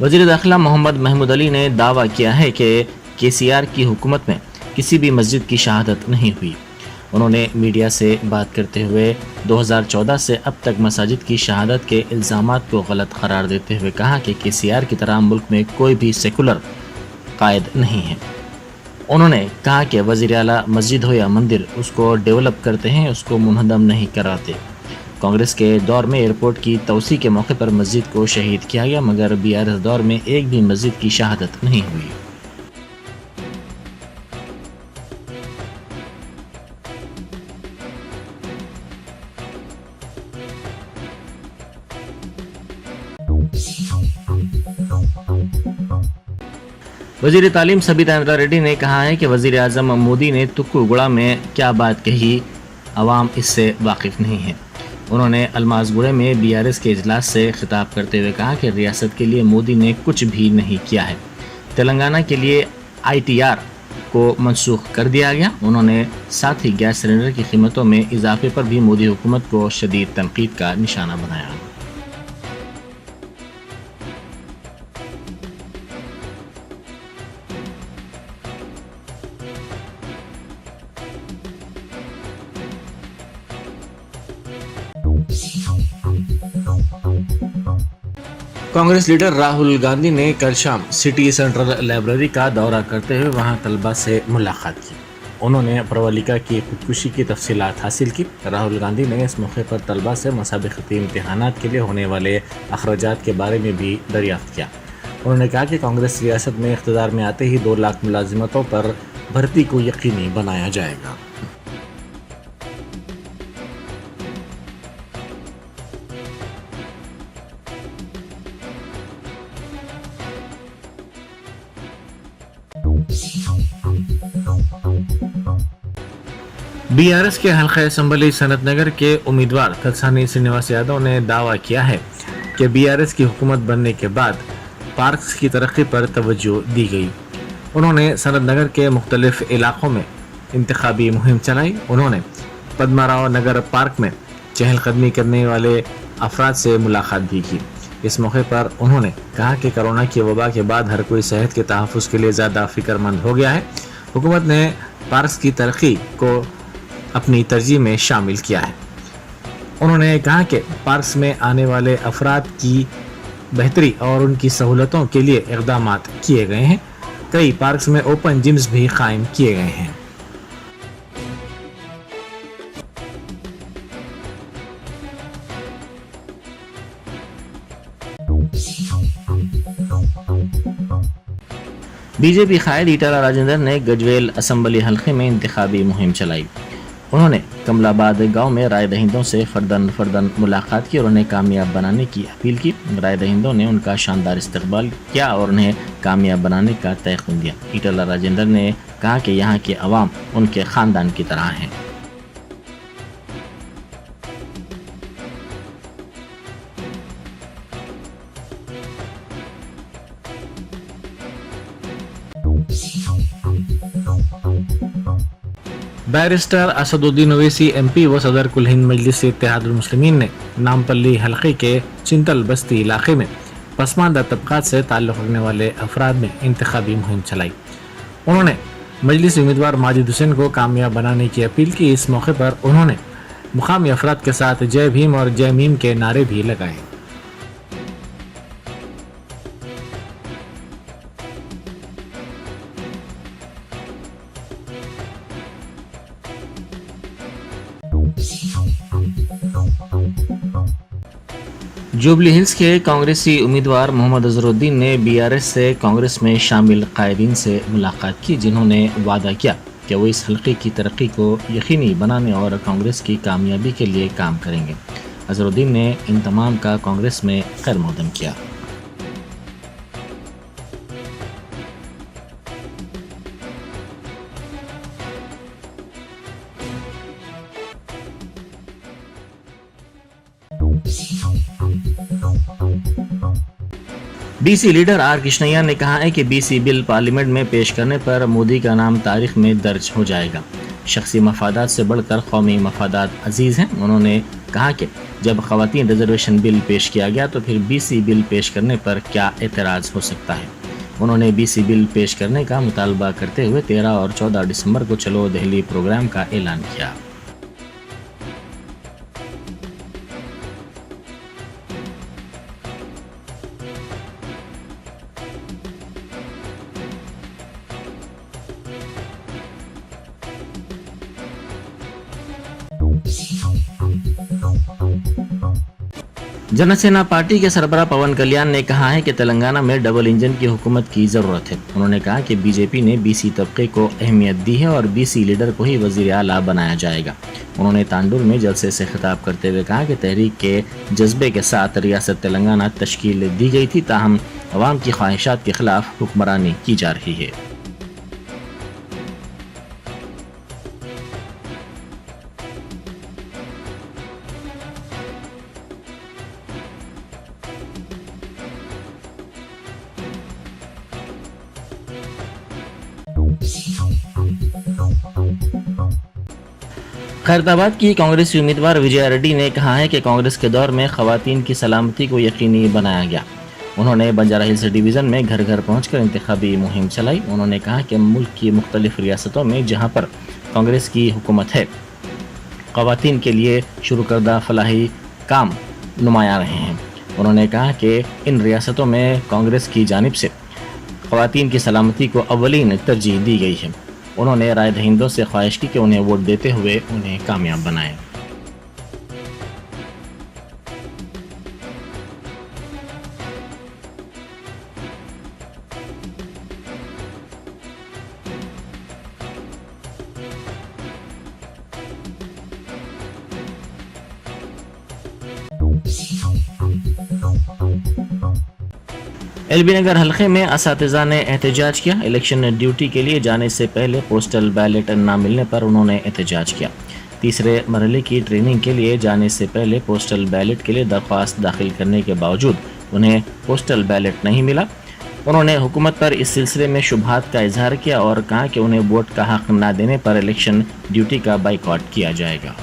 वज़ीर दाखिला मोहम्मद महमूद अली ने दावा किया है कि KCR की हुकूमत में किसी भी मस्जिद की शहादत नहीं हुई। उन्होंने मीडिया से बात करते हुए 2014 से अब तक मसाजिद की शहादत के इल्ज़ामात को गलत करार देते हुए कहा कि KCR की तरह मुल्क में कोई भी सेकुलर कायद नहीं है। उन्होंने कहा कि वज़ीर आला मस्जिद हो या मंदिर उसको डेवलप करते हैं, उसको मुनहदम नहीं कराते। कांग्रेस के दौर में एयरपोर्ट की तोसी के मौके पर मस्जिद को शहीद किया गया, मगर BRS दौर में एक भी मस्जिद की शहादत नहीं हुई। वज़ीर तालीम सबिता इंद्रा रेड्डी ने कहा है कि वज़ीर आज़म मोदी ने तुक्कुगुड़ा में क्या बात कही, अवाम इससे वाकिफ़ नहीं है। उन्होंने अलमाज़गुड़े में BRS के इजलास से खिताब करते हुए कहा कि रियासत के लिए मोदी ने कुछ भी नहीं किया है। तेलंगाना के लिए ITR को मनसूख कर दिया गया। उन्होंने साथ ही गैस सिलेंडर की कीमतों में इजाफे पर भी मोदी हुकूमत को शदीद तनकीद का निशाना बनाया। कांग्रेस लीडर राहुल गांधी ने कल शाम सिटी सेंट्रल लाइब्रेरी का दौरा करते हुए वहां तलबा से मुलाकात की। उन्होंने प्रवलिका की खुदकुशी की तफसीलात हासिल की। राहुल गांधी ने इस मौके पर तलबा से मसाबिकती इम्तिहानात के लिए होने वाले अखराजात के बारे में भी दरियाफ्त किया। उन्होंने कहा कि कांग्रेस रियासत में इख्तियार में आते ही 2 लाख मुलाजिमतों पर भर्ती को यकीनी बनाया जाएगा। BRS के हल्का असम्बली सनत नगर के उम्मीदवार तलसानी श्रीनिवास यादव ने दावा किया है कि BRS की हुकूमत बनने के बाद पार्क्स की तरक्की पर तवज्जो दी गई। उन्होंने सनत नगर के मुख्तलिफ इलाकों में इंतखाबी मुहिम चलाई। उन्होंने पद्माराव नगर पार्क में चहलकदमी करने वाले अफराद से मुलाकात भी की। इस मौके पर उन्होंने कहा कि कोरोना की वबा के बाद हर कोई सेहत के तहफ़्फ़ुज़ के लिए ज़्यादा फ़िक्रमंद हो गया है। हुकूमत ने पार्क्स की तरक्की को अपनी तरजीह में शामिल किया है। उन्होंने कहा कि पार्क्स में आने वाले अफराद की बेहतरी और उनकी सहूलतों के लिए इक़दामात किए गए हैं। कई पार्क्स में ओपन जिम्स भी कायम किए गए हैं। BJP कायद ईटाला राजेंद्र ने गजवेल असम्बली हल्के में इंतखाबी मुहिम चलाई। उन्होंने कमलाबाद गांव में राय दहिंदों से फर्दन मुलाकात की और उन्हें कामयाब बनाने की अपील की। राय दहिंदों ने उनका शानदार इस्तकबाल किया और उन्हें कामयाब बनाने का तयक़ुन दिया। ईटाला राजेंद्र ने कहा कि यहाँ के अवाम उनके ख़ानदान की तरह हैं। बैरिस्टर असदुद्दीन ओवैसी MP व सदर कुल हिंद मजलिस इत्तेहादुल मुस्लिमीन ने नामपल्ली हलके के चिंतल बस्ती इलाके में पसमानदा तबकात से ताल्लुक़ रखने वाले अफराद में इंतखाबी मुहिम चलाई। उन्होंने मजलिस उम्मीदवार माजिद हुसैन को कामयाब बनाने की अपील की। इस मौके पर उन्होंने मुकामी अफराद के साथ जय भीम और जय मीम के नारे भी लगाए। जुबली हिल्स के कांग्रेसी उम्मीदवार मोहम्मद अजहरुद्दीन ने BRS से कांग्रेस में शामिल कायदीन से मुलाकात की, जिन्होंने वादा किया कि वो इस हल्के की तरक्की को यकीनी बनाने और कांग्रेस की कामयाबी के लिए काम करेंगे। अजहरुद्दीन ने इन तमाम का कांग्रेस में खैर मक़दम किया। BC लीडर R कृष्णैया ने कहा है कि BC बिल पार्लियामेंट में पेश करने पर मोदी का नाम तारीख में दर्ज हो जाएगा। शख्सी मफादात से बढ़कर कौमी मफादात अजीज़ हैं। उन्होंने कहा कि जब ख़वातीन रिजर्वेशन बिल पेश किया गया तो फिर BC बिल पेश करने पर क्या एतराज़ हो सकता है। उन्होंने BC बिल पेश करने का मुतालबा करते हुए 13 और 14 दिसंबर को चलो दिल्ली प्रोग्राम का ऐलान किया। जनसेना पार्टी के सरबराह पवन कल्याण ने कहा है कि तेलंगाना में डबल इंजन की हुकूमत की ज़रूरत है। उन्होंने कहा कि बीजेपी ने BC तबके को अहमियत दी है और BC लीडर को ही वज़ीर आला बनाया जाएगा। उन्होंने तांडुल में जलसे से खिताब करते हुए कहा कि तहरीक के जज्बे के साथ रियासत तेलंगाना तश्कील दी गई थी, ताहम अवाम की ख्वाहिशात के खिलाफ हुक्मरानी की जा रही है। खैरताबाद की कांग्रेसी उम्मीदवार विजया रेड्डी ने कहा है कि कांग्रेस के दौर में खवातीन की सलामती को यकीनी बनाया गया। उन्होंने बंजारा हिल्स डिवीज़न में घर घर पहुंचकर इंतखाबी मुहिम चलाई। उन्होंने कहा कि मुल्क की मुख्तलिफ रियासतों में जहां पर कांग्रेस की हुकूमत है, खवातीन के लिए शुरू करदा फलाही काम नुमाया रहे हैं। उन्होंने कहा कि इन रियासतों में कांग्रेस की जानिब से खवातीन की सलामती को अव्वलीन तरजीह दी गई है। उन्होंने राय दहिंदों से ख्वाहिश की कि उन्हें वोट देते हुए उन्हें कामयाब बनाएं। एलबी नगर हल्के में असातिज़ा ने एहतजाज किया। इलेक्शन ड्यूटी के लिए जाने से पहले पोस्टल बैलेट न मिलने पर उन्होंने एहतजाज किया। तीसरे मरहले की ट्रेनिंग के लिए जाने से पहले पोस्टल बैलेट के लिए दरख्वास्त दाखिल करने के बावजूद उन्हें पोस्टल बैलेट नहीं मिला। उन्होंने हुकूमत पर इस सिलसिले में शुबहात का इजहार किया और कहा कि उन्हें वोट का हक न देने पर इलेक्शन ड्यूटी का बाइकआउट किया जाएगा।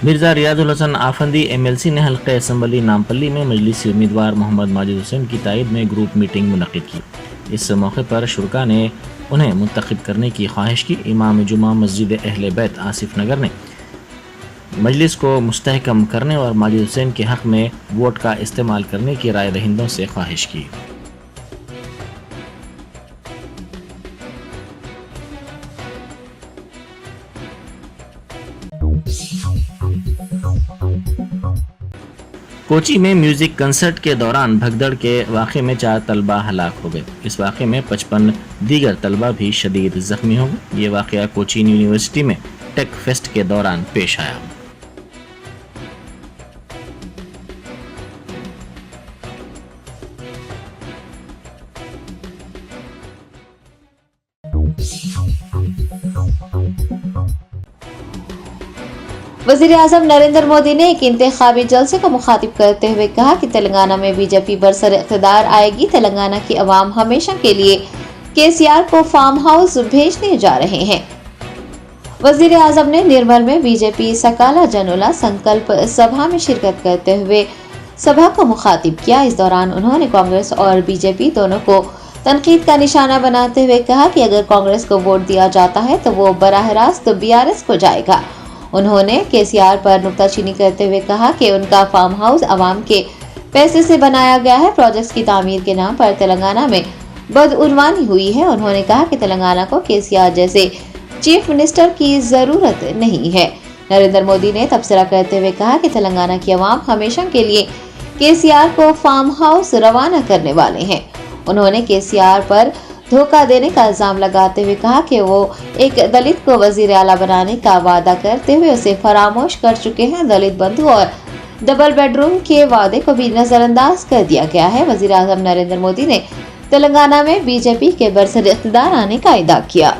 मिर्जा रियाजुल हसन आफंदी MLC ने हल्के असम्बली नामपल्ली में मजलिसी उम्मीदवार मोहम्मद माजिद हुसैन की तायद में ग्रुप मीटिंग मुनक़िद की। इस मौके पर शुरका ने उन्हें मुंतखब करने की ख्वाहिश की। इमाम जुमा मस्जिद अहले बैत आसिफ नगर ने मजलिस को मुस्तहकम करने और माजिद हुसैन के हक़ में वोट का इस्तेमाल करने की राय दहिंदों से ख्वाहिश की। कोची में म्यूजिक कंसर्ट के दौरान भगदड़ के वाक़े में 4 तलबा हलाक हो गए। इस वाक़े में 55 दीगर तलबा भी शदीद जख्मी हो गए। ये वाक़या कोचीन यूनिवर्सिटी में टेक फेस्ट के दौरान पेश आया। वज़ीर-ए-आज़म नरेंद्र मोदी ने एक इंतखाबी जलसे को मुखातिब करते हुए कहा कि तेलंगाना में बीजेपी बरसर इक़्तिदार आएगी। तेलंगाना की अवाम हमेशा के लिए केसीआर को फार्म हाउस भेजने जा रहे हैं। वज़ीर-ए-आज़म ने निर्मल में बीजेपी सकाला जनोला संकल्प सभा में शिरकत करते हुए सभा को मुखातिब किया। इस दौरान उन्होंने कांग्रेस और बीजेपी दोनों को तनकीद का निशाना बनाते हुए कहा कि अगर कांग्रेस को वोट दिया जाता है तो वो बराह रास्त BRS को जाएगा। उन्होंने केसीआर पर नुक्ताचीनी करते हुए कहा कि उनका फार्म हाउस अवाम के पैसे से बनाया गया है। प्रोजेक्ट्स की तामीर के नाम पर तेलंगाना में बदउनवानी हुई है। उन्होंने कहा कि तेलंगाना को केसीआर जैसे चीफ मिनिस्टर की जरूरत नहीं है। नरेंद्र मोदी ने तबसरा करते हुए कहा कि तेलंगाना की अवाम हमेशा के लिए केसीआर को फार्म हाउस रवाना करने वाले हैं। उन्होंने केसीआर पर धोखा देने का इल्जाम लगाते हुए कहा कि वो एक दलित को वजीर आला बनाने का वादा करते हुए उसे फरामोश कर चुके हैं। दलित बंधु और डबल बेडरूम के वादे को भी नजरअंदाज कर दिया गया है। वजीर आज़म नरेंद्र मोदी ने तेलंगाना में बीजेपी के बरसर इक़्तिदार आने का इदा किया।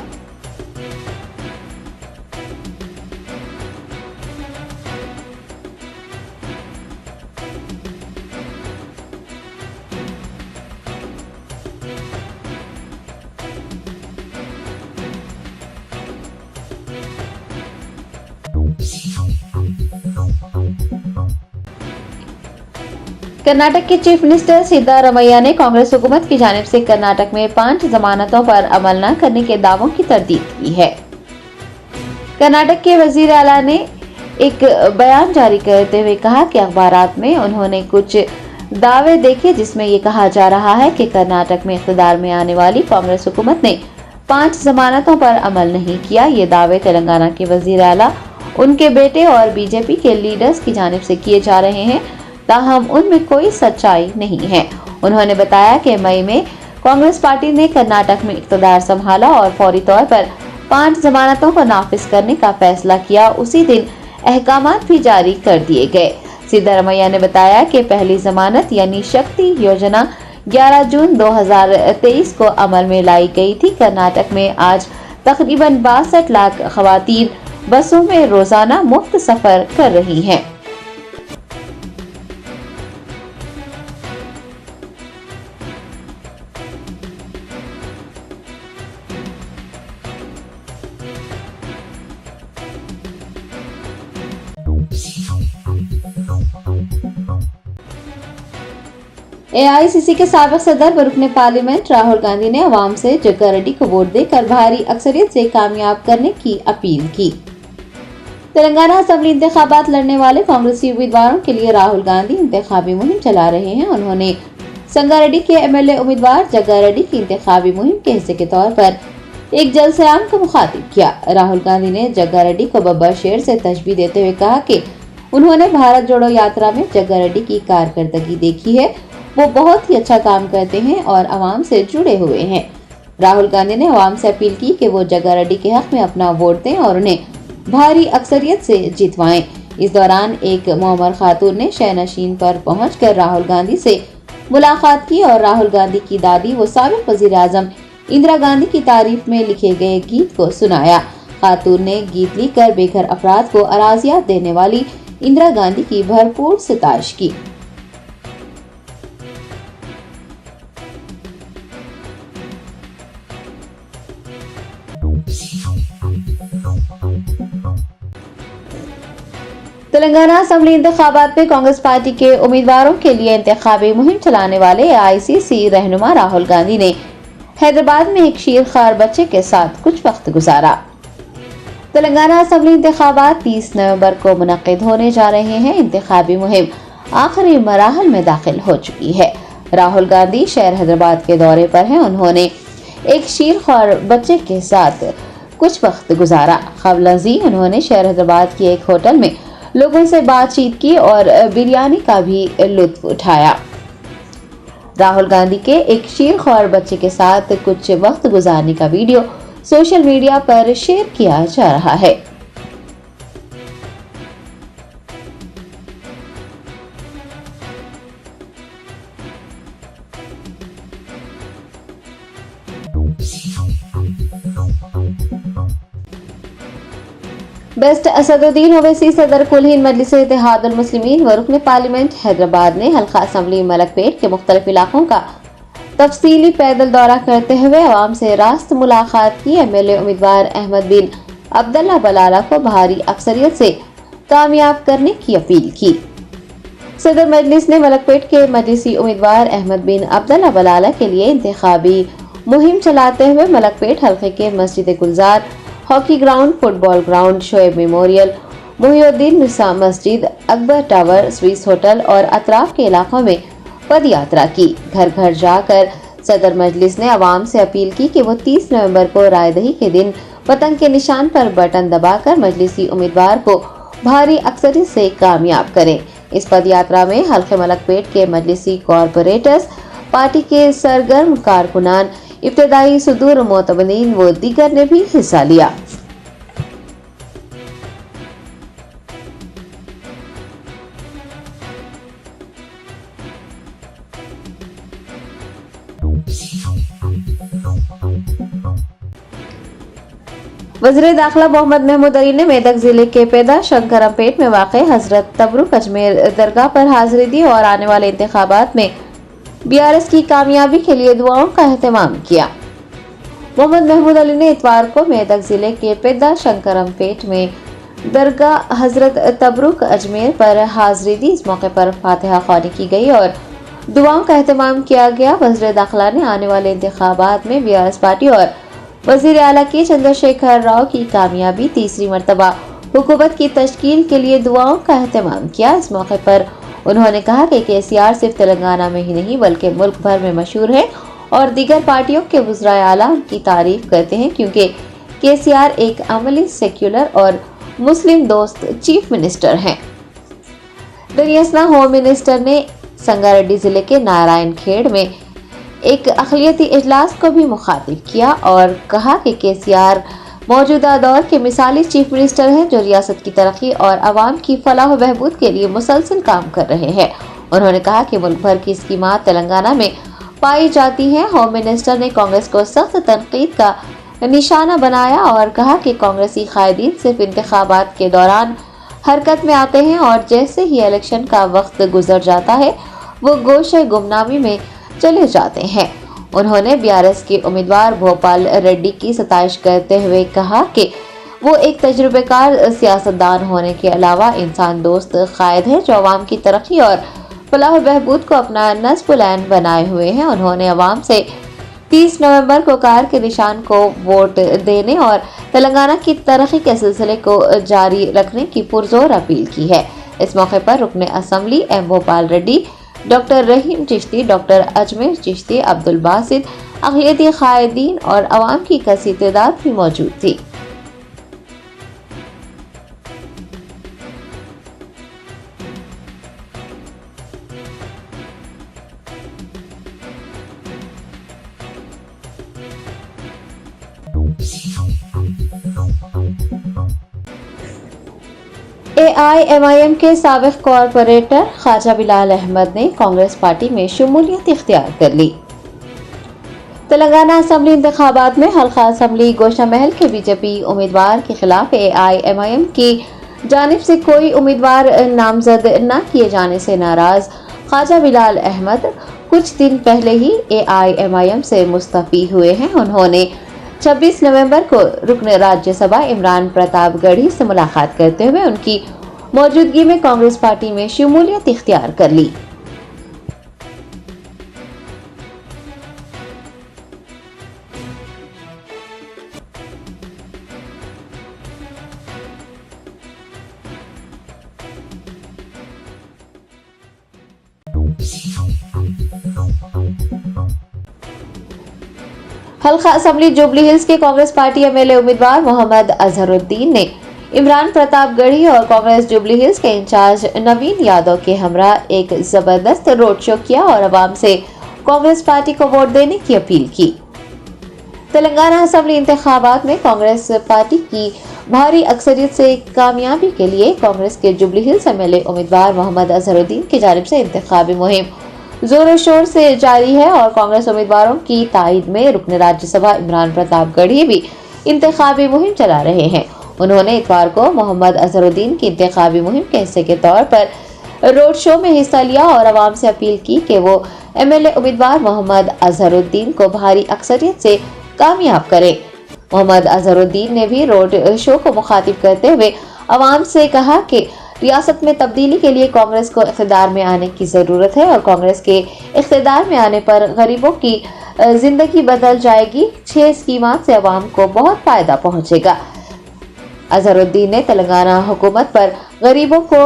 कर्नाटक के चीफ मिनिस्टर सिद्धारमैया ने कांग्रेस हुकूमत की जानिब से कर्नाटक में 5 जमानतों पर अमल न करने के दावों की तरदीद की है। कर्नाटक के वजीर आला ने एक बयान जारी करते हुए कहा कि अखबारात में उन्होंने कुछ दावे देखे जिसमें ये कहा जा रहा है कि कर्नाटक में इख्तिदार में आने वाली कांग्रेस हुकूमत ने 5 जमानतों पर अमल नहीं किया। ये दावे तेलंगाना के वजीर आला, उनके बेटे और बीजेपी के लीडर्स की जानिब से किए जा रहे हैं, ताहम उनमें कोई सच्चाई नहीं है। उन्होंने बताया कि मई में कांग्रेस पार्टी ने कर्नाटक में इख्तिदार संभाला और फौरी तौर पर 5 जमानतों को नाफिज करने का फैसला किया। उसी दिन अहकामात भी जारी कर दिए गए। सिद्धारमैया ने बताया कि पहली जमानत यानी शक्ति योजना 11 जून 2023 को अमल में लाई गई थी। कर्नाटक में आज तकरीबन 62 लाख खवातीन बसों में रोजाना मुफ्त सफर कर रही हैं। एआईसीसी के साबिक सदर व रुकने पार्लियामेंट राहुल गांधी ने अवाम से जग्गा रेड्डी को वोट देकर भारी अक्सरियत से कामयाब करने की अपील की। तेलंगाना असेंबली इंतखाबात लड़ने वाले कांग्रेसी उम्मीदवारों के लिए राहुल गांधी इंतखाबी मुहिम चला रहे हैं। उन्होंने संगारेड्डी के एमएलए उम्मीदवार जग्गा रेड्डी की इंतखाबी मुहिम के हिस्से के तौर पर एक जलसे-आम को मुखातिब किया। राहुल गांधी ने जग्गा रेड्डी को बब्बर शेर से तशबीह देते हुए कहा कि उन्होंने भारत जोड़ो यात्रा में जग्गा रेड्डी की कारकर्दगी देखी है। वो बहुत ही अच्छा काम करते हैं और आवाम से जुड़े हुए हैं। राहुल गांधी ने आवाम से अपील की कि वो जग्गा रेड्डी के हक में अपना वोट दें और उन्हें भारी अक्सरियत से जितवाएं। इस दौरान एक मोमर खातून ने शहनशीन पर पहुंचकर राहुल गांधी से मुलाकात की और राहुल गांधी की दादी वो साबिक वजीर आजम इंदिरा गांधी की तारीफ में लिखे गए गीत को सुनाया। खातून ने गीत लिखकर बेघर अफराद को अराजियात देने वाली इंदिरा गांधी की भरपूर सितारिश की। तेलंगाना असेंबली इंतखाबात में कांग्रेस पार्टी के उम्मीदवारों के लिए इंतखाबी मुहिम चलाने वाले एआईसीसी रहनुमा राहुल गांधी ने हैदराबाद में एक शीरखार बच्चे के साथ कुछ वक्त गुजारा। तेलंगाना असेंबली इंतखाबात 30 नवंबर को मुनक्किद होने जा रहे हैं। इंतखाबी मुहिम आखिरी मराहल में दाखिल हो चुकी है। राहुल गांधी शहर हैदराबाद के दौरे पर हैं। उन्होंने एक शीरखार बच्चे के साथ कुछ वक्त गुजारा। खबलजी उन्होंने शहर हैदराबाद के एक होटल में लोगों से बातचीत की और बिरयानी का भी लुत्फ उठाया। राहुल गांधी के एक शीरखार बच्चे के साथ कुछ वक्त गुजारने का वीडियो सोशल मीडिया पर शेयर किया जा रहा है। बेस्ट असदुद्दीन ओवैसी सदर कुल हिंद मजलिस इत्तेहादुल मुस्लिमीन व रुकन पार्लियामेंट हैदराबाद ने हल्का असम्बली मलकपेट के मुख्तलिफ इलाकों का तफसीली पैदल दौरा करते हुए अवाम से रास्त मुलाकात की। एमएलए उम्मीदवार अहमद बिन अब्दुल्ला बलाला को भारी अक्सरियत से कामयाब करने की अपील की। सदर मजलिस ने मलकपेट के मजलिसी उम्मीदवार अहमद बिन अब्दुल्ला बलाला के लिए इंतखाबी मुहिम चलाते हुए मलकपेट हल्के के मस्जिद Gulzar, hockey ground, football ground, Shoaib memorial, Mohiuddin Nisa मस्जिद, अकबर टावर, स्विस होटल और अतराफ के इलाकों में पद यात्रा की। घर घर जाकर सदर मजलिस ने आवाम से अपील की कि वो 30 नवंबर को रायदही के दिन पतंग के निशान पर बटन दबाकर मजलिसी उम्मीदवार को भारी अक्सरियत से कामयाब करें। इस पद यात्रा में हल्के मलकपेट के मजलिसी कॉरपोरेटर्स, पार्टी के सरगर्म कारकुनान, इब्तदाई सुदूर मोतबदीन व दीगर ने भी हिस्सा लिया। वज़ीर दाखिला मोहम्मद महमूद अली ने मेदक जिले के पेदा शंकरमपेट में वाक़ हजरत तबरुक अजमेर दरगाह पर हाजिरी दी और आने वाले इंतखाबात में बीआरएस की कामयाबी के लिए दुआओं का एहतमाम किया। मोहम्मद महमूद अली ने इतवार को मेदक जिले के पेदा शंकरमपेट में दरगाह हजरत तबरुक अजमेर पर हाजिरी दी। इस मौके पर फातिहा ख्वानी की गई और दुआओं का एहतमाम किया गया। वज़ीर दाखिला ने आने वाले इंतखाबात में बीआरएस पार्टी और वज़ीर आला के चंद्रशेखर राव की कामयाबी, तीसरी मरतबा हुकूमत की तश्कील के लिए दुआओं का एहतमाम किया। इस मौके पर उन्होंने कहा कि केसीआर सिर्फ तेलंगाना में ही नहीं बल्कि मुल्क भर में मशहूर है और दीगर पार्टियों के वज़राए आला उनकी तारीफ करते हैं क्योंकि केसीआर एक अमली, सेक्युलर और मुस्लिम दोस्त चीफ मिनिस्टर हैं। दरियासना होम मिनिस्टर ने संगारेड्डी जिले के नारायण खेड़ में एक अक़लियती इजलास को भी मुखातिब किया और कहा कि केसीआर मौजूदा दौर के मिसाली चीफ मिनिस्टर हैं जो रियासत की तरक्की और आवाम की फलाह व बहबूद के लिए मुसलसल काम कर रहे हैं। उन्होंने कहा कि मुल्क भर की स्कीमात तेलंगाना में पाई जाती हैं। होम मिनिस्टर ने कांग्रेस को सख्त तनकीद का निशाना बनाया और कहा कि कांग्रेसी कायदीन सिर्फ इंतखाबात के दौरान हरकत में आते हैं और जैसे ही इलेक्शन का वक्त गुजर जाता है वो गोशे गुमनामी में चले जाते हैं। उन्होंने बीआरएस के उम्मीदवार भोपाल रेड्डी की सताइश करते हुए कहा कि वो एक तजुर्बेकार सियासतदान होने के अलावा इंसान दोस्त कायद है जो अवाम की तरक्की और फलाह बहबूद को अपना नस्ब ऐन बनाए हुए हैं। उन्होंने अवाम से 30 नवंबर को कार के निशान को वोट देने और तेलंगाना की तरक्की के सिलसिले को जारी रखने की पुरजोर अपील की है। इस मौके पर रुकने assembly M Bhopal Reddy, doctor Rahim Chishti, doctor Ajmer Chishti, Abdul Basit, अक़लियती कायदीन और अवाम की कसीर तादाद भी मौजूद थी। AIMIM के साबिक़ कॉरपोरेटर ख्वाजा बिलाल अहमद ने कांग्रेस पार्टी में शमूलियत इख्तियार कर ली। तेलंगाना असम्बली इंतखाबात में हल्का असम्बली गोशा महल के बीजेपी उम्मीदवार के खिलाफ AIMIM की जानिब से कोई उम्मीदवार नामजद न किए जाने से नाराज ख्वाजा बिलाल अहमद कुछ दिन पहले ही AIMIM से मुस्तफी हुए हैं। उन्होंने 26 नवंबर को रुकन राज्यसभा इमरान प्रताप गढ़ी से मुलाकात करते हुए उनकी मौजूदगी में कांग्रेस पार्टी में शमूलियत इख्तियार कर ली। हल्का असम्बली जुबली हिल्स के कांग्रेस पार्टी एमएलए उम्मीदवार मोहम्मद अजहरुद्दीन ने इमरान प्रताप गढ़ी और कांग्रेस जुबली हिल्स के इंचार्ज नवीन यादव के हमरा एक जबरदस्त रोड शो किया और अवाम से कांग्रेस पार्टी को वोट देने की अपील की। तेलंगाना असम्बली इंतखाबात में कांग्रेस पार्टी की भारी अक्सरियत से कामयाबी के लिए कांग्रेस के जुबली हिल्स एमएलए उम्मीदवार मोहम्मद अजहरुद्दीन की जानिब से इंतखाबी मुहिम जोरों शोर से जारी है और कांग्रेस उम्मीदवारों की ताईद में रुकन राज्यसभा इमरान प्रताप गढ़ी भी इंतखाबी मुहिम चला रहे हैं। उन्होंने इतवार को मोहम्मद अजहरुद्दीन की इंतखाबी मुहिम के हिस्से के तौर पर रोड शो में हिस्सा लिया और आवाम से अपील की कि वो एमएलए उम्मीदवार मोहम्मद अजहरुद्दीन को भारी अक्सरियत से कामयाब करें। मोहम्मद अजहरुद्दीन ने भी रोड शो को मुखातिब करते हुए आवाम से कहा कि रियासत में तब्दीली के लिए कांग्रेस को इख्तिदार में आने की ज़रूरत है और कांग्रेस के इख्तिदार में आने पर गरीबों की जिंदगी बदल जाएगी। 6 स्कीमात से अवाम को बहुत फायदा पहुंचेगा। अजहरुद्दीन ने तेलंगाना हुकूमत पर गरीबों को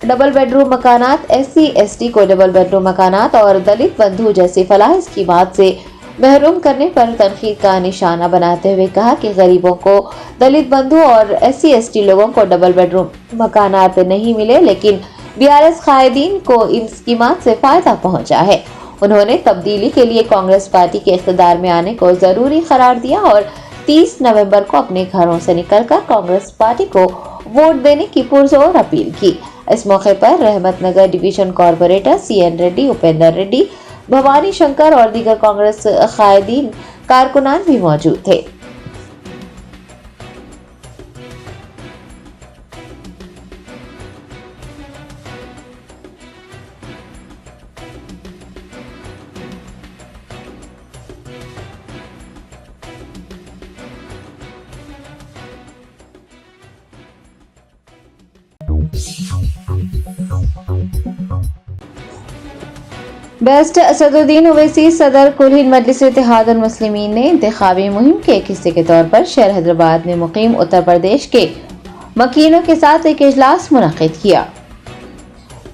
डबल बेडरूम मकानात, SC/ST को डबल बेडरूम मकानात और दलित बंधु जैसी फलाह स्कीमात से महरूम करने पर तनकीद का निशाना बनाते हुए कहा कि गरीबों को दलित बंधु और SC/ST लोगों को डबल बेडरूम मकानात नहीं मिले, लेकिन बीआरएस कायदीन को इन स्कीमात से फायदा पहुंचा है। उन्होंने तब्दीली के लिए कांग्रेस पार्टी के इख्तिदार में आने को जरूरी करार दिया और 30 नवंबर को अपने घरों से निकलकर कांग्रेस पार्टी को वोट देने की पुरजोर अपील की। इस मौके पर Rahmat Nagar division corporator CN Reddy, Upendra Reddy, Bhavani Shankar और दीगर कांग्रेस कायदीन कारकुनान भी मौजूद थे। बेस्ट असदुद्दीन ओवैसी सदर कुल हिंद मजलिस इत्तेहादुल मुस्लिमीन ने इंतखाबी मुहिम के एक हिस्से के तौर पर शहर हैदराबाद में मुकीम उत्तर प्रदेश के मकीनों के साथ एक इजलास मुनक्किद किया।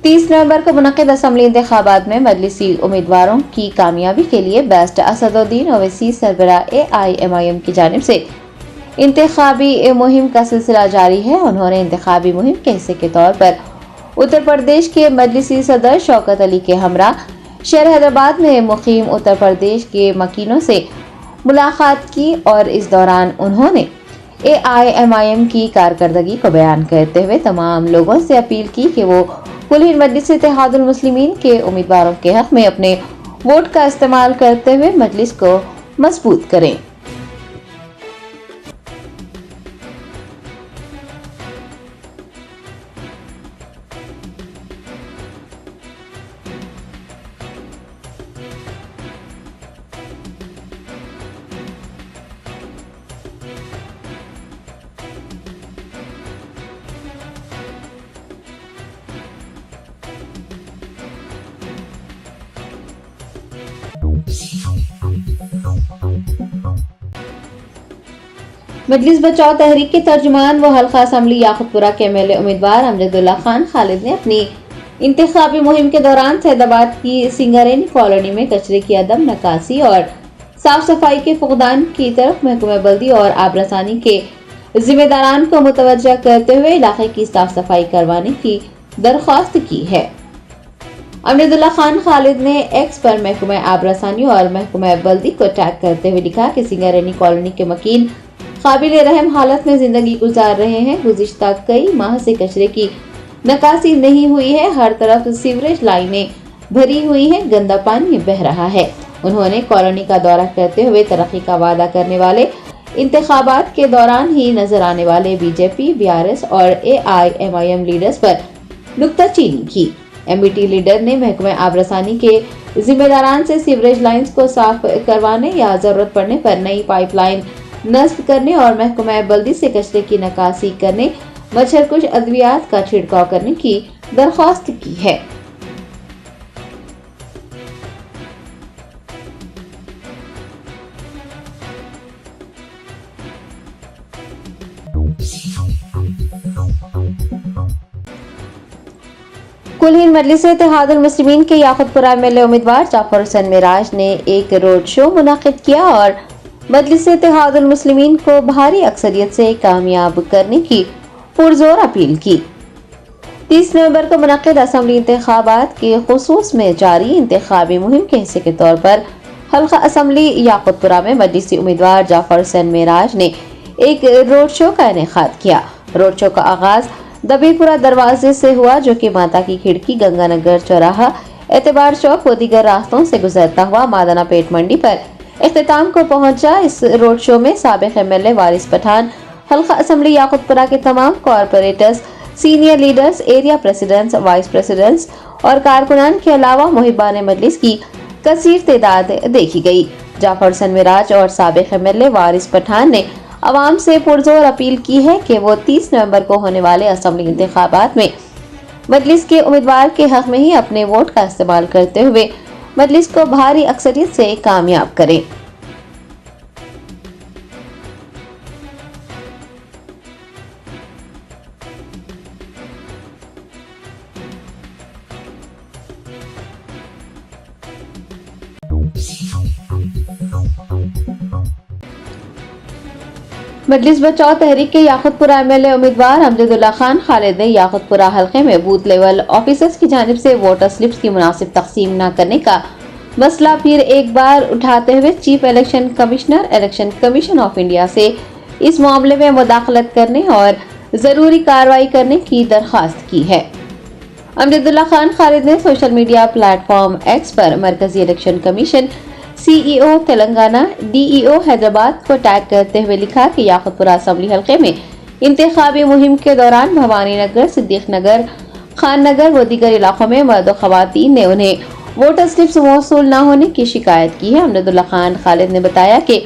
30 नवंबर को मुनक्किद असम्बली इंतखाबात में मजलिसी उम्मीदवारों की कामयाबी के लिए बेस्ट असदुद्दीन ओवैसी सरबराह AIMIM की जानिब से इंतखाबी मुहिम का सिलसिला जारी है। उन्होंने इंतखाबी मुहिम के हिस्से के तौर पर उत्तर प्रदेश के मजलिसी सदर शौकत अली के हमरा शहर हैदराबाद में मुकीम उत्तर प्रदेश के मकीनों से मुलाकात की और इस दौरान उन्होंने AIMIM की कारकर्दगी को बयान करते हुए तमाम लोगों से अपील की कि वो कुल हिंद मजलिस इत्तेहादुल मुस्लिमीन के उम्मीदवारों के हक में अपने वोट का इस्तेमाल करते हुए मजलिस को मजबूत करें। मजलिस बचाओ तहरीक के तर्जुमान व हल्का असम्बली याकुतपुरा के MLA उम्मीदवार अमजदुल्ला खान खालिद ने अपनी इंतखाबी मुहिम के दौरान सैदाबाद की सिंगारेनी कॉलोनी में कचरे की अदम नकासी और साफ सफाई के फुकदान की तरफ महकमा बल्दी और आबरसानी के जिम्मेदारान को मुतवज्जा करते हुए इलाके की साफ सफाई करवाने की दरख्वास्त की है। अमजदुल्ला खान खालिद ने एक्स पर महकमा आबरसानी और महकमा बल्दी को टैग करते हुए लिखा कि सिंगारेनी कॉलोनी के मकीन काबिल रहम हालत में जिंदगी गुजार रहे हैं। गुज़िश्ता कई माह से कचरे की नकासी नहीं हुई है, हर तरफ सीवरेज लाइनें भरी हुई हैं, गंदा पानी बह रहा है। उन्होंने कॉलोनी का दौरा करते हुए तरक्की का वादा करने वाले इंतखाबात के दौरान ही नजर आने वाले BJP, BRS और AIMIM लीडर्स पर नुक्ताचीनी की। MBT लीडर ने महकमा आबरसानी के जिम्मेदारान से सीवरेज लाइन्स को साफ करवाने या जरूरत पड़ने पर नई पाइपलाइन नस्ब करने और महकमा बल्दी से कचरे की नकासी करने, मच्छरकुश अद्वियात का छिड़काव करने की दरख्वास्त की है। कुल हिंद मजलिस इत्तेहादुल मुस्लिमीन के याकुतपुरा MLA उम्मीदवार जाफर हुसैन मेराज ने एक रोड शो मुनक्किद किया और मजलिस इत्तेहादुल मुस्लिमीन को भारी अक्सरियत से कामयाब करने की पुरजोर अपील की। 30 नवंबर को मुनक्किद असम्बली इंतखाबात के खुसूस में जारी इंतखाबी मुहिम के हिस्से के तौर पर हल्का असम्बली याकुतपुरा में मजलिसी उम्मीदवार जाफर हुसैन मेराज ने एक रोड शो का इनेकाद किया। रोड शो का आगाज दबीपुरा दरवाजे से हुआ, जो कि माता की खिड़की, गंगानगर चौराहा, एतबार चौक व दीगर रास्तों से गुजरता हुआ मादाना पेट मंडी पर इख्तिताम को पहुंचा। इस रोड शो में साबिक MLA वारिस पठान, हल्का असम्बली याकुतपुरा के तमाम corporators, senior leaders, area presidents, vice presidents और कारकुनान के अलावा मुहिबान मजलिस की कसीर तादाद देखी गई। जाफर हुसैन मेराज और साबिक MLA वारिस पठान ने अवाम से पुरजोर अपील की है कि वो 30 नवंबर को होने वाले असम्बली इंतखाबात में मजलिस के उम्मीदवार के हक में ही अपने वोट का इस्तेमाल करते हुए मजलिस को भारी अक्सरियत से कामयाब करें। मजलिस बचाओ तहरीक के याकुतपुरा MLA उम्मीदवार अमजदुल्ला खान खालिद ने याकुतपुरा हल्के में बूथ लेवल ऑफिसर्स की जानिब से वोटर स्लिप्स की मुनासिब तकसीम न करने का मसला फिर एक बार उठाते हुए chief election commissioner, election commission of India से इस मामले में मुदाखलत करने और जरूरी कार्रवाई करने की दरख्वास्त की है। अमजदुल्ला खान खालिद ने सोशल मीडिया प्लेटफॉर्म X पर मरकजी election commission, CEO Telangana, DEO Hyderabad को टैग करते हुए लिखा कि याकुतपुरा असम्बली हल्के में इंतखाबी मुहिम के दौरान भवानी नगर, सिद्दीक नगर, खान नगर व दीगर इलाकों में मर्द व खवातीन ने उन्हें वोटर स्लिप्स मौसूल न होने की शिकायत की है। अमजदुल्ला खान खालिद ने बताया कि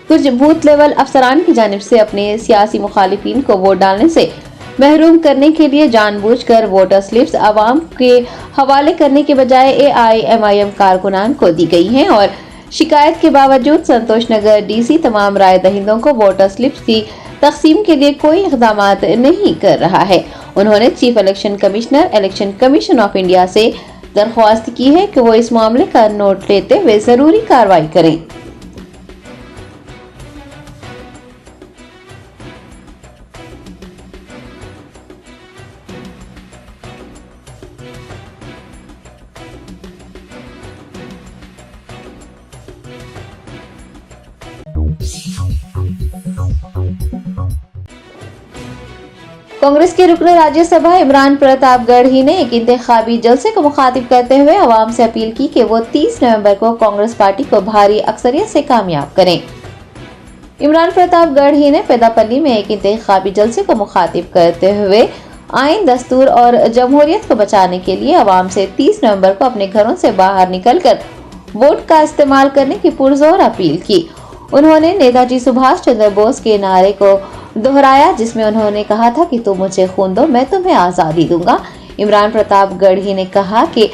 कुछ बूथ लेवल अफसरान की जानिब से अपने सियासी मुखालिफिन को वोट डालने से महरूम करने के लिए जानबूझकर वोटर स्लिप्स आवाम के हवाले करने के बजाय एआईएमआईएम कारकुनान को दी गई हैं और शिकायत के बावजूद संतोष नगर डीसी तमाम राय दहिंदों को वोटर स्लिप्स की तकसीम के लिए कोई इक़दाम नहीं कर रहा है। उन्होंने chief election commissioner election commission of India से दरख्वास्त की है कि वो इस मामले का नोट लेते हुए जरूरी कार्रवाई करें। कांग्रेस के रुकन राज्यसभा इमरान प्रताप गढ़ी ने एक इंतखाबी जलसे को मुखातिब करते हुए आवाम से अपील की कि वो 30 नवंबर को कांग्रेस पार्टी को भारी अक्सरियत से कामयाब करें। इमरान प्रताप गढ़ी ने पेदापल्ली में एक इंतखाबी जलसे को मुखातिब करते हुए आइन, दस्तूर और जमहूरियत को बचाने के लिए आवाम से 30 नवंबर को अपने घरों से बाहर निकलकर वोट का इस्तेमाल करने की पुरजोर अपील की। उन्होंने नेताजी सुभाष चंद्र बोस के नारे को दोहराया, जिसमें उन्होंने कहा था कि तुम मुझे खून दो, मैं तुम्हें आज़ादी दूंगा। इमरान प्रताप गढ़ी ने कहा कि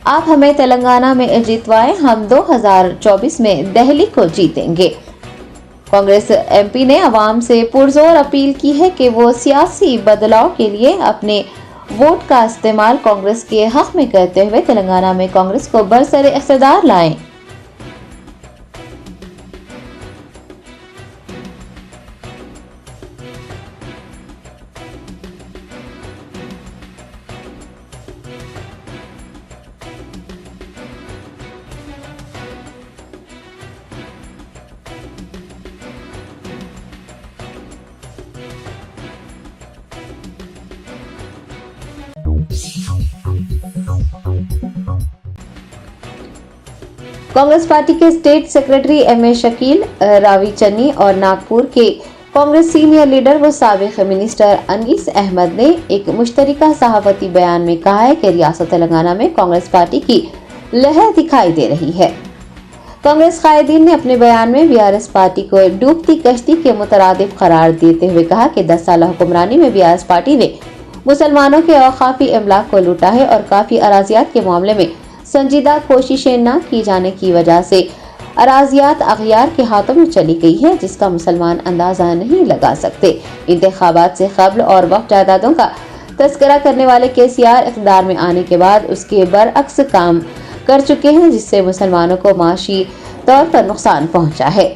आप हमें तेलंगाना में जितवाएं, हम 2024 में दिल्ली को जीतेंगे। कांग्रेस एमपी ने आवाम से पुरजोर अपील की है कि वो सियासी बदलाव के लिए अपने वोट का इस्तेमाल कांग्रेस के हक में करते हुए तेलंगाना में कांग्रेस को बरसरे इख्तिदार लाएं। कांग्रेस पार्टी के state secretary MA Shakeel, Ravi Channi और नागपुर के कांग्रेस सीनियर लीडर व साबिक मिनिस्टर अनीस अहमद ने एक मुश्तरका सहाफती बयान में कहा है कि रियासत तेलंगाना में कांग्रेस पार्टी की लहर दिखाई दे रही है। कांग्रेस कायदीन ने अपने बयान में बीआरएस पार्टी को डूबती कश्ती के मुतरादिफ करार देते हुए कहा कि 10 साल हुक्मरानी में बीआरएस पार्टी ने मुसलमानों के औकाफी इमलाक को लूटा है और काफी अराजियात के मामले में संजीदा कोशिशें न की जाने की वजह से अराजियात अगयार के हाथों में चली गई है, जिसका मुसलमान अंदाजा नहीं लगा सकते। इंतखाबात से कब्ल और वक्त जायदादों का तस्करा करने वाले केसीआर इक़्तिदार में आने के बाद उसके बरअक्स काम कर चुके हैं, जिससे मुसलमानों को माशी तौर पर नुकसान पहुंचा है।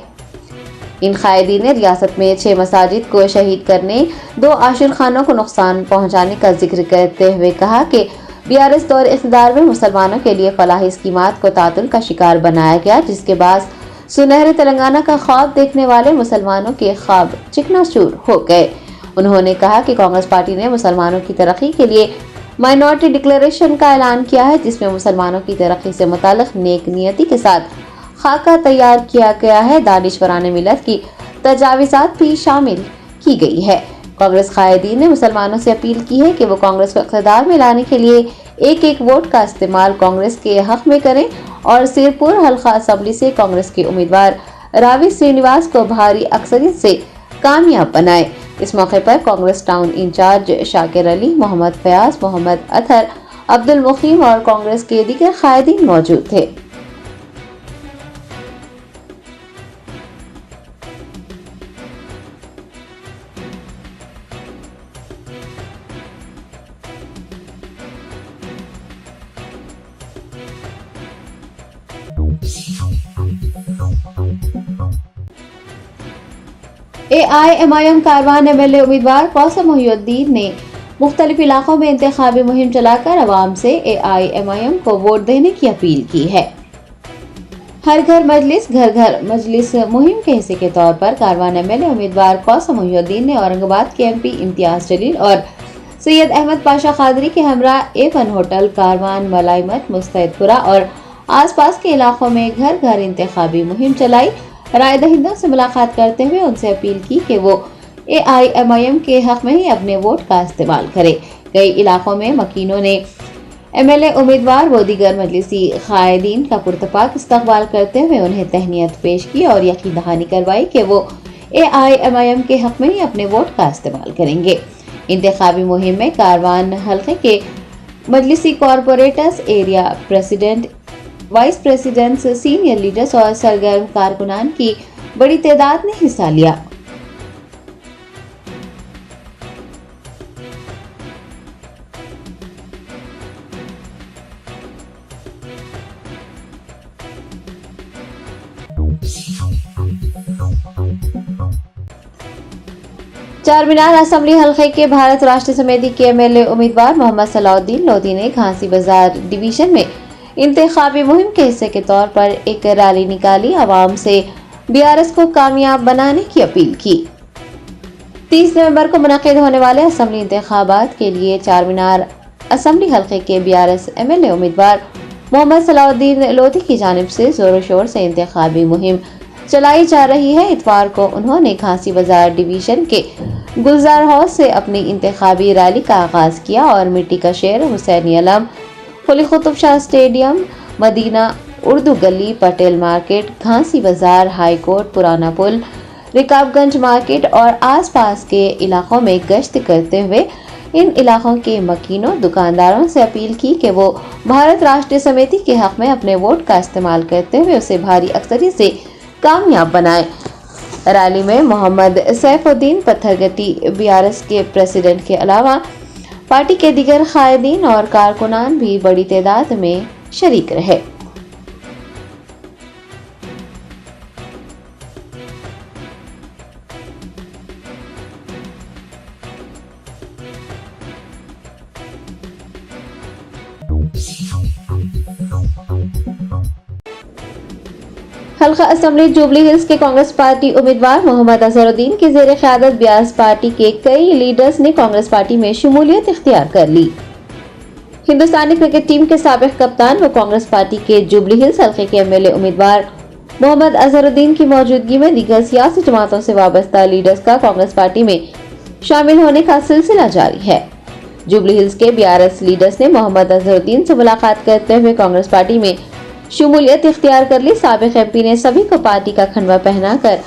इन कायदी ने रियासत में 6 मसाजिद को शहीद करने, 2 आशिर खानों को नुकसान पहुंचाने का जिक्र करते हुए कहा कि बीआरएस दौर इक़्तिदार में मुसलमानों के लिए फलाही स्कीमात को तातुल का शिकार बनाया गया, जिसके बाद सुनहरे तेलंगाना का ख्वाब देखने वाले मुसलमानों के ख्वाब चिकनाचूर हो गए। उन्होंने कहा कि कांग्रेस पार्टी ने मुसलमानों की तरक्की के लिए माइनॉरिटी डिक्लेरेशन का ऐलान किया है, जिसमें मुसलमानों की तरक्की से मुताल्लिक़ नेक नियति के साथ खाका तैयार किया गया है। दानिशवरान मिलत की तजावीज़ात भी शामिल की गई है। कांग्रेस कायदीन ने मुसलमानों से अपील की है कि वो कांग्रेस को इक़्तिदार में लाने के लिए एक एक वोट का इस्तेमाल कांग्रेस के हक में करें और सिरपुर हल्का असम्बली से कांग्रेस के उम्मीदवार रावी श्रीनिवास को भारी अक्सरियत से कामयाब बनाए। इस मौके पर कांग्रेस टाउन इंचार्ज शाकिर अली, मोहम्मद फयाज, मोहम्मद अतहर, अब्दुल मुकीम और कांग्रेस के दीगर कायदीन मौजूद थे। एआईएमआईएम कारवान एमएलए उम्मीदवार कौसम मोहिउद्दीन ने मुख्तलिफ इलाकों में इंतखाबी मुहिम चलाकर आवाम से एआईएमआईएम को वोट देने की अपील की है। हर घर मजलिस घर घर मजलिस मुहिम के हिस्से के तौर पर कारवान एमएलए उम्मीदवार कौसम मोहिउद्दीन ने औरंगाबाद के एमपी इम्तियाज जलील और सैयद अहमद पाशा कादरी के हमरा A1 होटल कारवान, मलाइमत, मुस्तैदपुरा और आसपास के इलाकों में घर घर इंतखाबी मुहिम चलाई। राय दहिंदों से मुलाकात करते हुए उनसे अपील की कि वो एआईएमआईएम के हक में ही अपने वोट का इस्तेमाल करें। कई इलाकों में मकीनों ने एमएलए उम्मीदवार व दीगर मजलिसी कायदीन का पुरतपाक इस्तकबाल करते हुए उन्हें तहनीत पेश की और यकीन दहानी करवाई कि वो एआईएमआईएम के हक में ही अपने वोट का इस्तेमाल करेंगे। इंतखाबी मुहिम में कारवान हल्के के मजलिसी corporators, area president, vice presidents, senior leaders और सरगर्म कारकुनान की बड़ी तादाद ने हिस्सा लिया। चारमीनार असेंबली हल्के के भारत राष्ट्र समिति के एमएलए उम्मीदवार मोहम्मद सलाउद्दीन लोधी ने घासी बाजार डिवीजन में इंतखाबी मुहिम के हिस्से के तौर पर एक रैली निकाली, आवाम से बीआरएस को कामयाब बनाने की अपील की। 30 नवंबर को मुनक्किद होने वाले असेंबली इंतखाबात के लिए चारमीनार असेंबली हल्के के बीआरएस एमएलए उम्मीदवार मोहम्मद सलाउद्दीन लोधी की जानिब से जोरों शोर से इंतखाबी मुहिम चलाई जा रही है। इतवार को उन्होंने घासी बाजार डिवीजन के गुलजार हाउस से अपनी इंतखाबी रैली का आगाज किया और मिट्टी का शहर, हुसैनी अलम, कुली कुतुब शाह स्टेडियम, मदीना उर्दू गली, पटेल मार्केट, घासी बाजार, हाई कोर्ट, पुराना पुल, रिकाबगंज मार्केट और आसपास के इलाकों में गश्त करते हुए इन इलाकों के मकीनों दुकानदारों से अपील की कि वो भारत राष्ट्र समिति के हक में अपने वोट का इस्तेमाल करते हुए उसे भारी अक्सरियत से कामयाब बनाए। रैली में मोहम्मद सैफुद्दीन पत्थरगट्टी बीआरएस के प्रेसिडेंट के अलावा पार्टी के दीगर कायदीन और कारकुनान भी बड़ी तादाद में शरीक रहे। हल्का असेंबली जुबली हिल्स के कांग्रेस पार्टी उम्मीदवार मोहम्मद अजहरुद्दीन की ज़ेर क़यादत बीआरएस पार्टी के कई लीडर्स ने कांग्रेस पार्टी में शमूलियत इख्तियार कर ली। हिंदुस्तानी क्रिकेट टीम के साबिक कप्तान व कांग्रेस पार्टी के जुबली हिल्स हल्के के एमएलए उम्मीदवार मोहम्मद अजहरुद्दीन की मौजूदगी में दीगर सियासी जमातों से वाबस्ता लीडर्स का कांग्रेस पार्टी में शामिल होने का सिलसिला जारी है। जुबली हिल्स के बीआरएस लीडर्स ने मोहम्मद अजहरुद्दीन से मुलाकात करते हुए कांग्रेस पार्टी में शमूलियत इख्तियार कर ली। साबिक एमपी ने सभी को पार्टी का खंडवा पहनाकर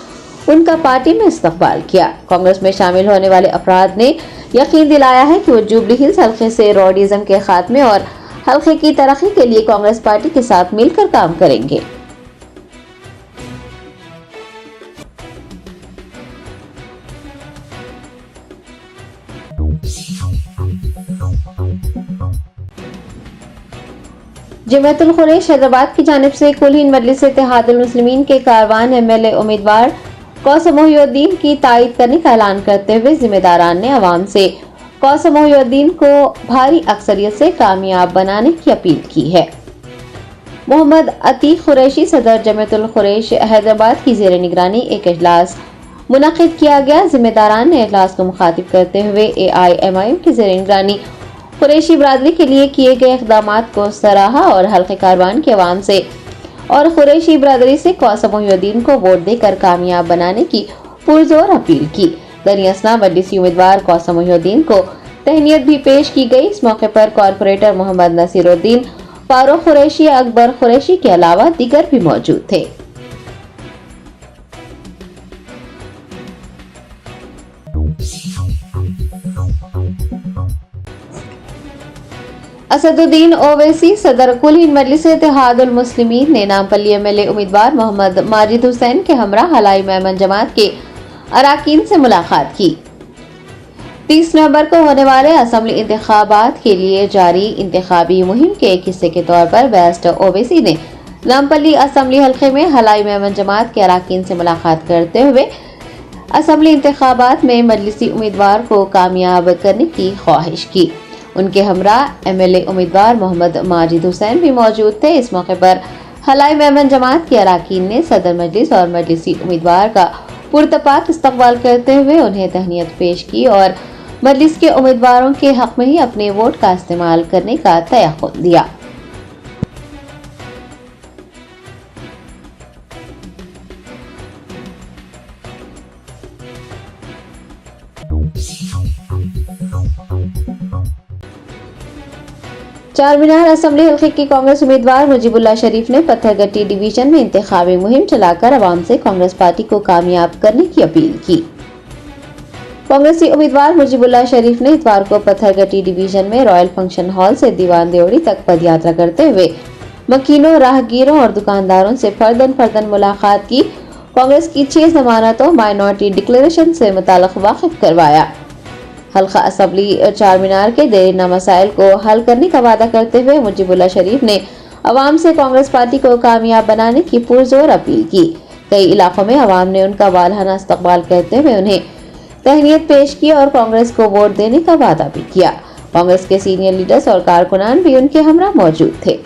उनका पार्टी में इस्तकबाल किया। कांग्रेस में शामिल होने वाले अफराद ने यकीन दिलाया है कि वो जुबली हिल्स हल्के से रॉडिज्म के खात्मे और हल्के की तरक्की के लिए कांग्रेस पार्टी के साथ मिलकर काम करेंगे। जमातुल खुरैश हैदराबाद की जानिब से कुल हिंद मजलिस इत्तेहादुल मुस्लिमीन के कारवान एमएलए उम्मीदवार कौसम मोहिउद्दीन की तायद करने का ऐलान करते हुए जिम्मेदारान ने अवाम से कौसम मोहिउद्दीन को भारी अक्सरियत से कामयाब बनाने की अपील की है। मोहम्मद अतीक कुरैशी सदर जमातुल खुरैश हैदराबाद की ज़ेर निगरानी एक इजलास मुनक्किद किया गया। जिम्मेदारान ने इजलास को मुखातिब करते हुए AIMIM की ज़ेर निगरानी कुरैशी बरादरी के लिए किए गए इक़दामात को सराहा और हल्के कारवान के अवाम से और कुरैशी बरादरी से कौसम मोहिउद्दीन को वोट देकर कामयाब बनाने की पुरजोर अपील की। दरियासना मजलिसी उम्मीदवार कौसम मोहिउद्दीन को तहनीत भी पेश की गई। इस मौके पर कॉरपोरेटर मोहम्मद नसीरुद्दीन, फारूक कुरैशी, अकबर कुरैशी के अलावा दीगर भी मौजूद थे। असदुद्दीन ओवैसी सदर कुल हिंद मजलिस इत्तेहादुल मुस्लिमीन ने नामपल्ली एमएलए उम्मीदवार मोहम्मद माजिद हुसैन के हमरा हलाई मेमन जमात के अराकीन से मुलाकात की। 30 नवंबर को होने वाले असेंबली इंतखाबात के लिए जारी इंतखाबी मुहिम के एक हिस्से के तौर पर वेस्ट ओवैसी ने नामपल्ली असेंबली हल्के में हलाई मेमन जमात के अराकीन से मुलाकात करते हुए असेंबली इंतखाबात में मजलिसी उम्मीदवार को कामयाब करने की ख्वाहिश की। उनके हमरा एमएलए उम्मीदवार मोहम्मद माजिद हुसैन भी मौजूद थे। इस मौके पर हलाई मेमन जमात के अराकीन ने सदर मजलिस और मजलिसी उम्मीदवार का पुरतपाक इस्तकबाल करते हुए उन्हें तहनीत पेश की और मजलिस के उम्मीदवारों के हक में ही अपने वोट का इस्तेमाल करने का तयक़ुन दिया। चारमीनार असेंबली हल्के की कांग्रेस उम्मीदवार मुजीबुल्लाह शरीफ ने पत्थरगट्टी डिवीजन में इंतखाबी मुहिम चलाकर अवाम से कांग्रेस पार्टी को कामयाब करने की अपील की। कांग्रेसी उम्मीदवार मुजीबुल्लाह शरीफ ने इतवार को पत्थरगट्टी डिवीजन में रॉयल फंक्शन हॉल से दीवान देवड़ी तक पदयात्रा करते हुए वकीलों, राहगीरों और दुकानदारों से फर्दन मुलाकात की। कांग्रेस की 6 जमानतों माइनॉरिटी डिक्लेरेशन से मुताल्लिक वाकिफ करवाया। हल्का असम्बली चार मीनार के देरीना मसाइल को हल करने का वादा करते हुए मुजीबुल्लाह शरीफ ने अवाम से कांग्रेस पार्टी को कामयाब बनाने की पुरजोर अपील की। कई इलाकों में अवाम ने उनका वालहाना इस्तकबाल करते हुए उन्हें तहनीत पेश की और कांग्रेस को वोट देने का वादा भी किया। कांग्रेस के सीनियर लीडर्स और कारकुनान भी उनके हमरा मौजूद थे।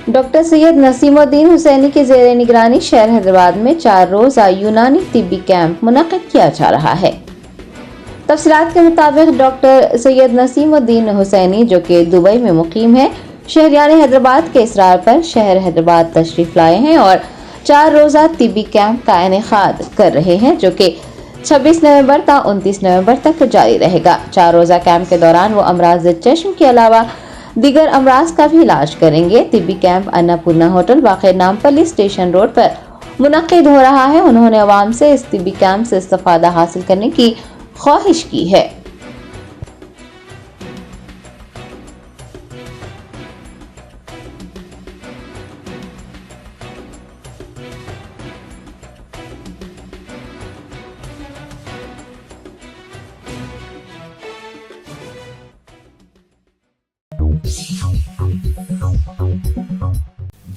डॉक्टर सैयद नसीमुद्दीन हुसैनी के ज़ेर निगरानी शहर हैदराबाद में 4 रोज़ा यूनानी तिब्बी कैंप मुनक़िद किया जा रहा है। तफसीलात के मुताबिक डॉक्टर सैयद नसीमुद्दीन हुसैनी, जो कि दुबई में मुकीम है, शहरियान हैदराबाद के इसरार पर शहर हैदराबाद तशरीफ लाए हैं और 4 रोज़ा तिब्बी कैंप का इनेकाद कर रहे हैं, जो कि 26 नवंबर ता 29 नवंबर तक जारी रहेगा। 4 रोज़ा कैंप के दौरान वो अमराज चश्म के अलावा दीगर अमराज का भी इलाज करेंगे। तिब्बी कैंप अन्नपूर्णा होटल वाक़ नामपल्ली स्टेशन रोड पर मुनक़िद हो रहा है। उन्होंने अवाम से इस तिब्बी कैंप से इस्तिफ़ादा हासिल करने की ख्वाहिश की है।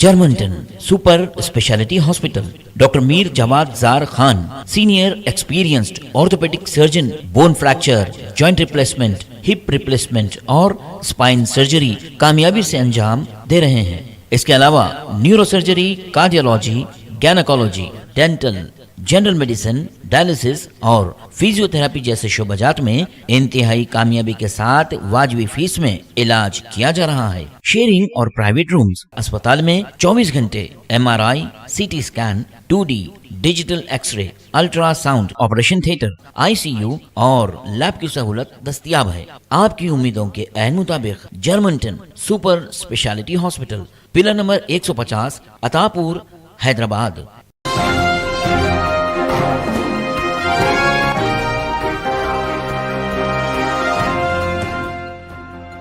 Germanton super speciality hospital, doctor Mir Jawad Zar Khan, senior experienced orthopaedic surgeon, bone fracture, joint replacement, hip replacement और स्पाइन सर्जरी कामयाबी से अंजाम दे रहे हैं। इसके अलावा neuro surgery, cardiology, gynaecology, dental, general medicine, dialysis और फिजियोथेरेपी जैसे शोबाजात में इंतहाई कामयाबी के साथ वाजबी फीस में इलाज किया जा रहा है। शेयरिंग और प्राइवेट रूम्स, अस्पताल में 24 घंटे MRI, CT scan, 2D digital x-ray, ultrasound, operation theatre, ICU और लैब की सहूलत दस्तयाब है। आपकी उम्मीदों के ऐन मुताबिक Germanten super speciality hospital, pillar number 150, Attapur, Hyderabad.